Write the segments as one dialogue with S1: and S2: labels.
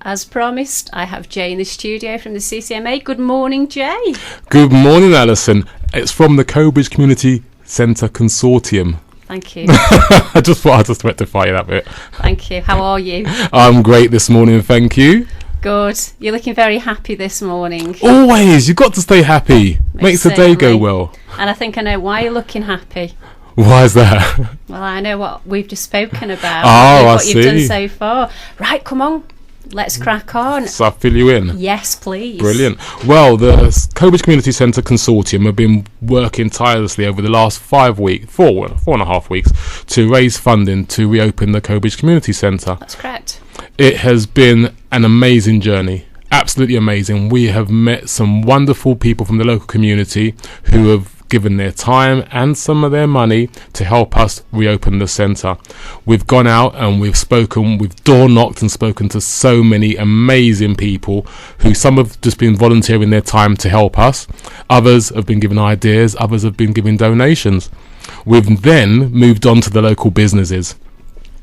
S1: As promised, I have Jay in the studio from the CCMA. Good morning, Jay.
S2: Good morning, Alison. It's from the Cobridge Community Centre Consortium.
S1: Thank you.
S2: I just thought I'd just rectify that bit.
S1: Thank you. How are you?
S2: I'm great this morning, thank you.
S1: Good. You're looking very happy this morning.
S2: Always, you've got to stay happy. Makes the day go well.
S1: And I think I know why you're looking happy.
S2: Why is that?
S1: Well, I know what we've just spoken about.
S2: What
S1: you've done so far. Right, come on. Let's crack on.
S2: So I'll fill you in.
S1: Yes, please.
S2: Brilliant. Well, the Cobridge Community Centre Consortium have been working tirelessly over the last 4 and a half weeks, to raise funding to reopen the Cobridge Community Centre.
S1: That's correct.
S2: It has been an amazing journey. Absolutely amazing. We have met some wonderful people from the local community who have given their time and some of their money to help us reopen the centre. We've gone out and we've door knocked and spoken to so many amazing people who some have just been volunteering their time to help us. Others have been giving ideas. Others have been giving donations. We've then moved on to the local businesses.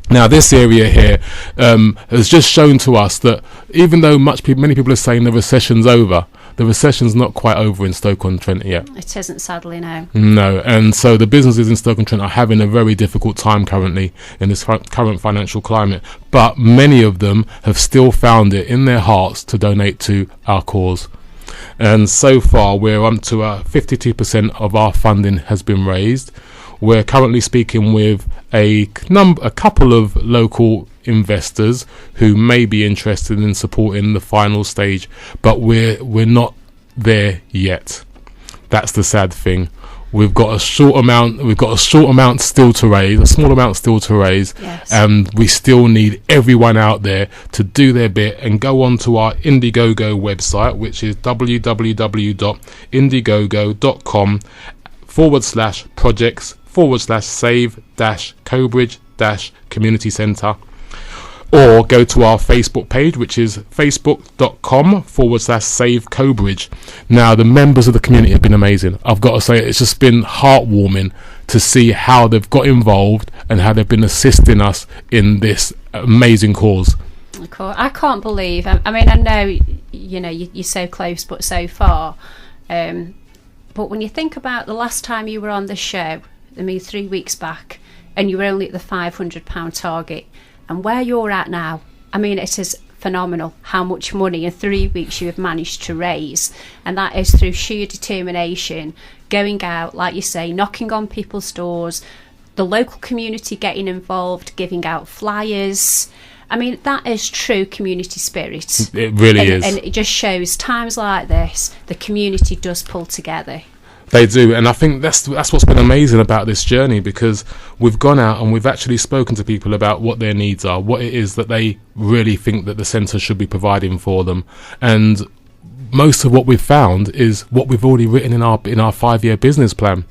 S2: Now, this area here has just shown to us that even though many people are saying the recession's over, the recession's not quite over in Stoke-on-Trent yet.
S1: It isn't, sadly, no.
S2: No, and so the businesses in Stoke-on-Trent are having a very difficult time currently in this current financial climate. But many of them have still found it in their hearts to donate to our cause. And so far, we're up to 52% of our funding has been raised. We're currently speaking with a couple of local investors who may be interested in supporting the final stage, but we're not there yet. That's the sad thing. We've got a small amount still to raise,
S1: yes.
S2: And we still need everyone out there to do their bit and go on to our Indiegogo website, which is www.indiegogo.com/projects/save-Cobridge-Community Centre, or go to our Facebook page, which is facebook.com/save Cobridge. Now, the members of the community have been amazing. I've got to say, it's just been heartwarming to see how they've got involved and how they've been assisting us in this amazing cause.
S1: I can't believe. I mean, I know you're so close, but so far. But when you think about the last time you were on the show, 3 weeks back, and you were only at the £500 target, and where you're at now, I mean, it is phenomenal how much money in 3 weeks you have managed to raise, and that is through sheer determination, going out, like you say, knocking on people's doors, the local community getting involved, giving out flyers. I mean, that is true community spirit.
S2: It really is.
S1: And it just shows times like this, the community does pull together.
S2: They do, and I think that's what's been amazing about this journey, because we've gone out and we've actually spoken to people about what their needs are, what it is that they really think that the centre should be providing for them. And most of what we've found is what we've already written in our 5-year business plan.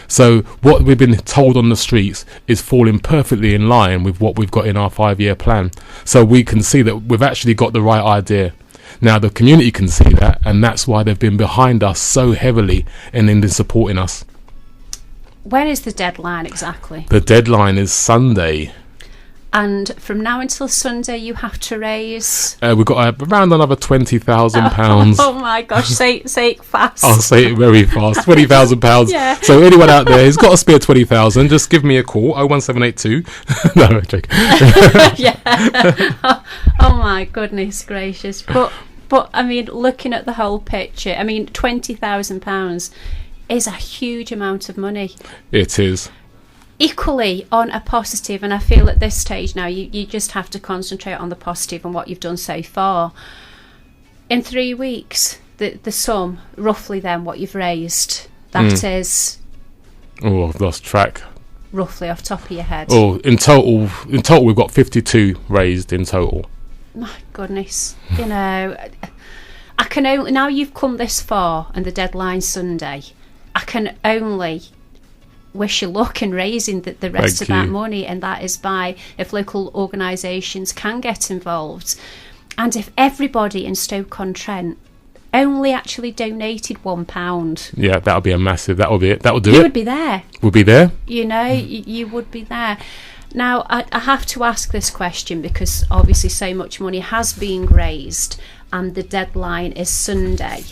S2: So what we've been told on the streets is falling perfectly in line with what we've got in our 5-year plan. So we can see that we've actually got the right idea. Now, the community can see that, and that's why they've been behind us so heavily and in supporting us.
S1: When is the deadline exactly?
S2: The deadline is Sunday.
S1: And from now until Sunday, you have to raise...
S2: We've got around another £20,000.
S1: Oh my gosh, say it fast.
S2: I'll say it very fast. £20,000.
S1: Yeah.
S2: So anyone out there who's got a spare 20,000, just give me a call, 01782. No, I'm joking.
S1: Yeah. Oh my goodness gracious. But I mean, looking at the whole picture, I mean, £20,000 is a huge amount of money.
S2: It is.
S1: Equally on a positive, and I feel at this stage now you just have to concentrate on the positive and what you've done so far. In 3 weeks, the sum roughly then what you've raised, that is...
S2: Oh, I've lost track.
S1: Roughly off the top of your head.
S2: Oh, in total we've got 52 raised in total.
S1: My goodness, I can only, now you've come this far and the deadline's Sunday, I can only wish you luck in raising the rest of that money, and that is by if local organisations can get involved, and if everybody in Stoke-on-Trent only actually donated £1.
S2: Yeah, that'll be a massive. That'll be it. That'll do it.
S1: You would be there.
S2: We'll be there.
S1: You would be there. Now, I have to ask this question because obviously so much money has been raised and the deadline is Sunday.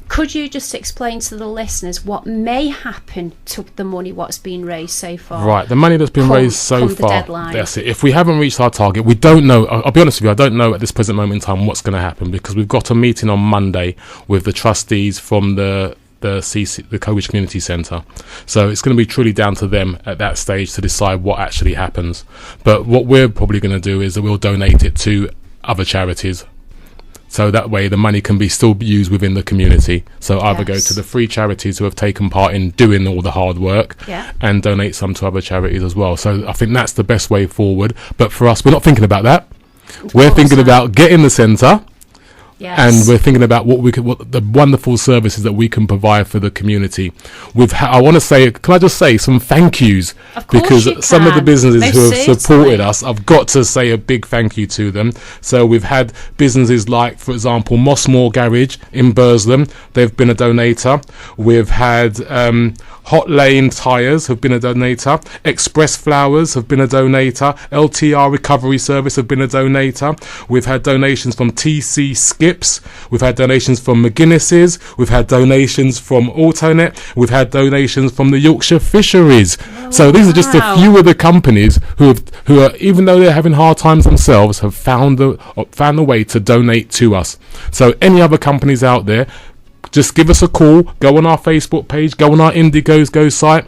S1: Could you just explain to the listeners what may happen to the money what's been raised so far?
S2: Right, the money that's been raised so far,
S1: deadline.
S2: That's it. If we haven't reached our target, we don't know. I'll be honest with you, I don't know at this present moment in time what's going to happen, because we've got a meeting on Monday with the trustees from the Cobridge Community Centre. So it's going to be truly down to them at that stage to decide what actually happens. But what we're probably going to do is that we'll donate it to other charities. So that way the money can be still used within the community. So either go to the free charities who have taken part in doing all the hard work, and donate some to other charities as well. So I think that's the best way forward. But for us, we're not thinking about that. We're thinking about getting the centre. And we're thinking about what the wonderful services that we can provide for the community. I want to say, can I just say some thank yous? Because some of the businesses who have supported us, I've got to say a big thank you to them. So we've had businesses like, for example, Mossmore Garage in Burslem. They've been a donator. We've had Hot Lane Tyres have been a donator. Express Flowers have been a donator. LTR Recovery Service have been a donator. We've had donations from TC Skips. We've had donations from McGuinness's. We've had donations from Autonet. We've had donations from the Yorkshire Fisheries. So these are just a few of the companies who are, even though they're having hard times themselves, have found a way to donate to us. So any other companies out there, just give us a call, go on our Facebook page, go on our Indiegogo site.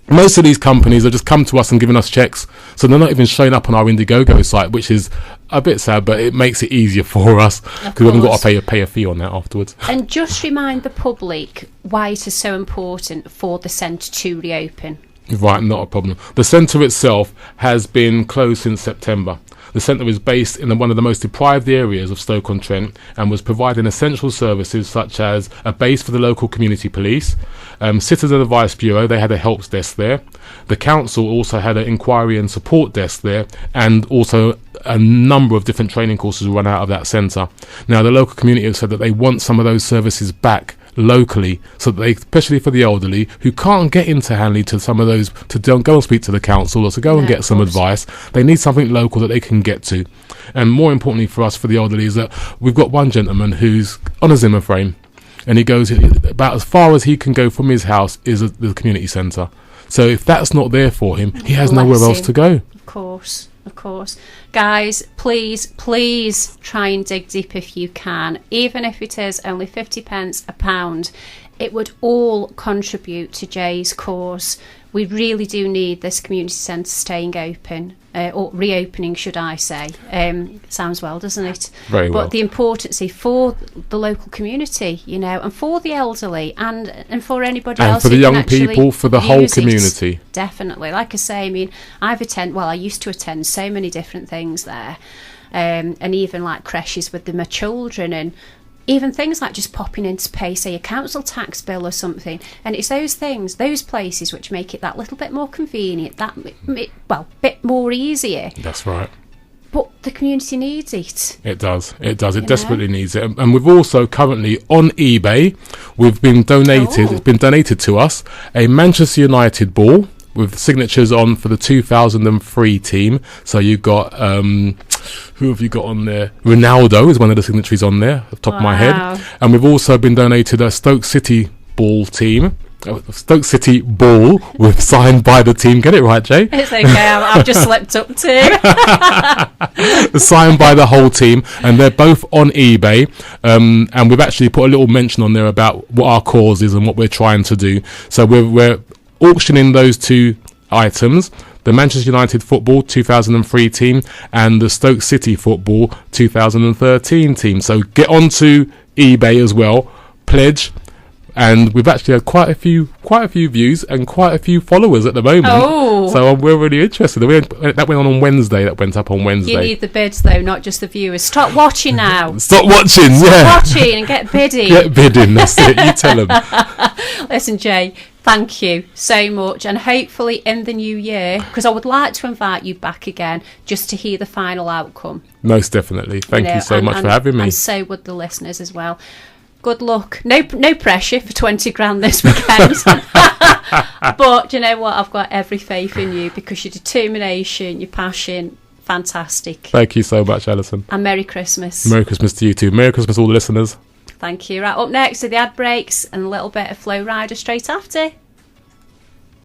S2: Most of these companies have just come to us and given us checks, so they're not even showing up on our Indiegogo site, which is a bit sad, but it makes it easier for us because we haven't got to pay a fee on that afterwards.
S1: And just remind the public why it is so important for the centre to reopen.
S2: Right, not a problem. The centre itself has been closed since September. The centre is based in one of the most deprived areas of Stoke-on-Trent and was providing essential services such as a base for the local community police, Citizen Advice Bureau. They had a help desk there. The council also had an inquiry and support desk there, and also a number of different training courses run out of that centre. Now, the local community have said that they want some of those services back locally, so that they, especially for the elderly who can't get into Hanley to some of those, to go and speak to the council or to go and get some advice, they need something local that they can get to. And more importantly for us, for the elderly, is that we've got one gentleman who's on a Zimmer frame, and he goes about as far as he can go from his house is the community centre. So if that's not there for him, he has nowhere else to go.
S1: Of course. Guys, please try and dig deep if you can. Even if it is only 50 pence a pound, it would all contribute to Jay's cause. We really do need this community centre staying open, or reopening, should I say. Sounds well, doesn't it?
S2: Very well.
S1: But the importance for the local communty, and for the elderly, and for anybody else,
S2: and for the young people, for the whole community.
S1: Definitely. Like I say, I used to attend so many different things there, and even like creches with my children, and even things like just popping in to pay, say, a council tax bill or something. And it's those things, those places which make it that little bit more convenient, bit more easier.
S2: That's right.
S1: But the community needs it.
S2: It does. It desperately needs it. And we've also currently on eBay, we've been donated, it's been donated to us, a Manchester United ball with signatures on for the 2003 team. So you've got, who have you got on there? Ronaldo is one of the signatories on there, off the top of my head. And we've also been donated a Stoke City ball team. Stoke City ball with signed by the team. Get it right, Jay?
S1: It's okay, I've just slipped up too.
S2: Signed by the whole team, and they're both on eBay. And we've actually put a little mention on there about what our cause is and what we're trying to do. So we're auctioning those two items: the Manchester United football 2003 team and the Stoke City football 2013 team. So get onto eBay as well, pledge. And we've actually had quite a few views and quite a few followers at the moment. So we're really interested. That went on Wednesday. That went up on Wednesday.
S1: You need the bids, though, not just the viewers. Stop watching now.
S2: Stop watching
S1: and get bidding.
S2: Get bidding, that's it. You tell them.
S1: Listen, Jay, thank you so much. And hopefully in the new year, because I would like to invite you back again just to hear the final outcome.
S2: Most definitely. Thank you so much for having me.
S1: And so would the listeners as well. good luck. No pressure for 20 grand this weekend. But do you know what? I've got every faith in you, because your determination, your passion, fantastic.
S2: Thank you so much, Alison.
S1: And Merry Christmas.
S2: Merry Christmas to you too. Merry Christmas, all the listeners.
S1: Thank you. Right, up next are the ad breaks and a little bit of Flow Rider straight after.